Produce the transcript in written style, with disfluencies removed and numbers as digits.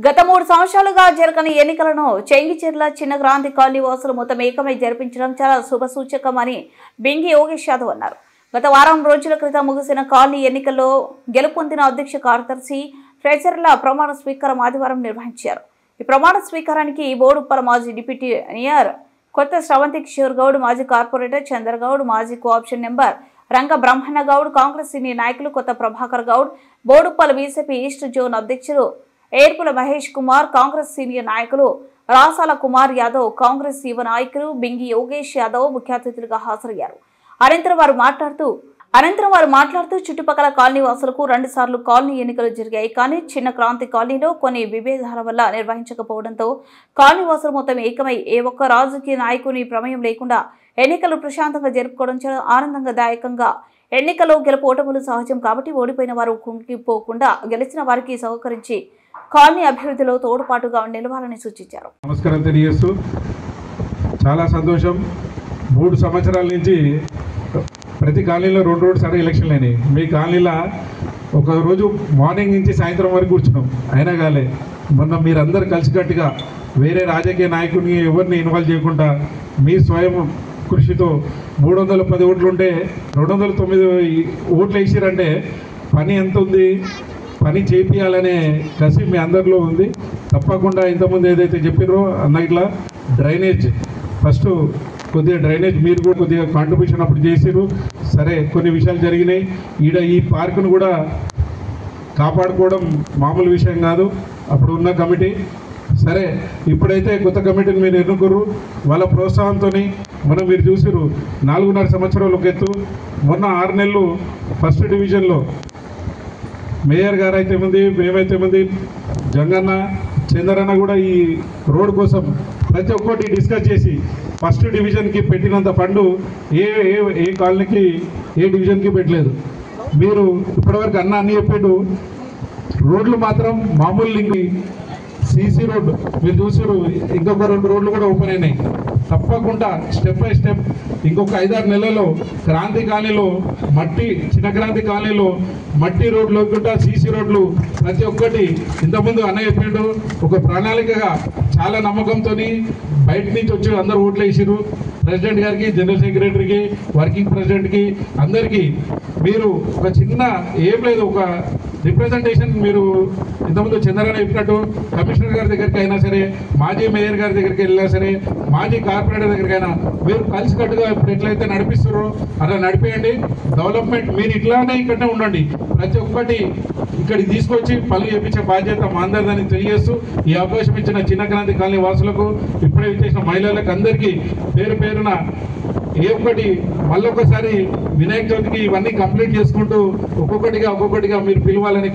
గత 3 సంవత్సరాలుగా జరగని ఎన్నికలను చెంగిచెర్ల చిన్న క్రాంతి కాలనీ వాసులు మొత్తం ఏకమై జరిపించడం చాలా శుభసూచకమని బింగి యోగేష్ యాదవ్ అన్నారు. గత వారం రోజుల క్రితం ముగిసిన కాలనీ ఎన్నికల్లో గెలుపొందిన అధ్యక్ష కార్యదర్శి ట్రెజరర్ల ప్రమాణ స్వీకారం ఆదివారం నిర్వహించారు. ఈ ప్రమాణ స్వీకారానికి బోడుప్పల మాజీ డిప్యూటీ మేయర్ కొత్త శ్రవంతి కిషోర్ గౌడ్, మాజీ కార్పొరేటర్ చంద్రగౌడ్, మాజీ కోఆప్షన్ నెంబర్ రంగ బ్రహ్మణ గౌడ్, కాంగ్రెస్ సీనియర్ నాయకులు Kotha Prabhakar Goud, Boduppal BJP east zone అధ్యక్షులు ఏర్పుల మహేష్ కుమార్, కాంగ్రెస్ సీనియర్ నాయకులు రాసాల కుమార్ యాదవ్, కాంగ్రెస్ యువ నాయకులు బింగి యోగేష్ యాదవ్ ముఖ్య అతిథులుగా హాజరయ్యారు. అనంతరం వారు మాట్లాడుతూ చుట్టుపక్కల కాలనీ వాసులకు 2 సార్లు కాలనీ ఎన్నికలు జరిగాయి. కానీ చిన్న క్రాంతి కాలనీలో కొన్ని విభేదాల వల్ల నిర్వహించకపోవడంతో కాలనీ వాసులు మొత్తం ఏకమై ఏ ఒక్క రాజకీయ నాయకుని ప్రమేయం లేకుండా ఎన్నికలు ప్రశాంతంగా జరుపుకోవడం చాలా ఆనందదాయకంగా. ఎన్నికల్లో గెలుపు ఓటములు సహజం కాబట్టి ఓడిపోయిన వారు కుంగిపోకుండా గెలిచిన వారికి సహకరించి కాలనీ అభివృద్ధిలో తోడ్పాటుగా నిలవాలని సూచించారు. నమస్కారం తెలియజేస్తూ చాలా సంతోషం. 3 సంవత్సరాల నుంచి ప్రతి కాలనీలో 2 సార్లు ఎలక్షన్లు అయినాయి. మీ కాలనీలో ఒక రోజు మార్నింగ్ నుంచి సాయంత్రం వరకు కూర్చున్నాం, అయినా కాలే. మొన్న మీరందరూ కలిసికట్టుగా వేరే రాజకీయ నాయకుడిని ఎవరిని ఇన్వాల్వ్ చేయకుండా మీ స్వయం కృషితో 310 ఓట్లు ఉంటే 209 ఓట్లు వేసారంటే పని ఎంత ఉంది, పని చేపియాలనే కసి మీ అందరిలో ఉంది. తప్పకుండా ఇంతకుముందు ఏదైతే చెప్పినో అన్న ఇట్లా డ్రైనేజ్ ఫస్ట్ కొద్దిగా డ్రైనేజ్ మీరు కూడా కొద్దిగా కాంట్రిబ్యూషన్ అప్పుడు చేసారు. సరే కొన్ని విషయాలు జరిగినాయి. ఈ పార్కును కూడా కాపాడుకోవడం మామూలు విషయం కాదు. అప్పుడు ఉన్న కమిటీ సరే, ఇప్పుడైతే కొత్త కమిటీని మీరు ఎన్నుకోరు. వాళ్ళ ప్రోత్సాహంతో మీరు చూసారు 4.5 సంవత్సరాలు ఒక ఎత్తు. మొన్న 6 నెలలు ఫస్ట్ డివిజన్లో మేయర్ గారు అయితే ఉంది, మేమైతే ఉంది, జంగన్న చంద్రన్న కూడా ఈ రోడ్ కోసం ప్రతి ఒక్కటి డిస్కస్ చేసి ఫస్ట్ డివిజన్కి పెట్టినంత ఫండు ఏ కాలనీకి ఏ డివిజన్కి పెట్టలేదు. మీరు ఇప్పటివరకు అన్నీ చెప్పాడు. రోడ్లు మాత్రం మామూలు లింక్ సీసీ రోడ్డు మీరు చూసారు. ఇంకొక 2 రోడ్లు కూడా ఓపెన్ అయినాయి. తప్పకుండా స్టెప్ బై స్టెప్ ఇంకొక 5-6 నెలల్లో క్రాంతి కాలనీలో చిన్న క్రాంతి కాలనీలో మట్టి రోడ్లు కూడా సీసీ రోడ్లు ప్రతి ఒక్కటి ఇంతకుముందు అన్న చెప్పాడు. ఒక ప్రణాళికగా చాలా నమ్మకంతో బయట నుంచి వచ్చి అందరూ ఓట్లు వేసారు. ప్రెసిడెంట్ గారికి, జనరల్ సెక్రటరీకి, వర్కింగ్ ప్రెసిడెంట్కి అందరికీ మీరు ఒక చిన్న ఏం లేదు, ఒక రిప్రజెంటేషన్ మీరు ఇంతకుముందు చంద్రన్న చెప్పినట్టు కమిషనర్ గారి దగ్గరికి అయినా సరే, మాజీ మేయర్ గారి దగ్గరికి వెళ్ళినా సరే, మాజీ కార్పొరేటర్ దగ్గరికైనా మీరు కలిసికట్టుగా ఇప్పుడు ఎట్లయితే నడిపిస్తారో అలా నడిపేయండి. డెవలప్మెంట్ మీరు ఇట్లానే ఇక్కడనే ఉండండి. ప్రతి ఒక్కటి ఇక్కడికి తీసుకొచ్చి పనులు చేయించే బాధ్యత మా అందరిదని తెలియజేస్తూ ఈ అవకాశం ఇచ్చిన చిన్న క్రాంతి కాలనీ వాసులకు, ఇప్పుడే చేసిన మహిళలకు అందరికీ పేరు పేరున ఏ ఒక్కటి మళ్ళొకసారి వినాయక చవితికి ఇవన్నీ కంప్లీట్ చేసుకుంటూ ఒక్కొక్కటిగా మీరు పిలవాలని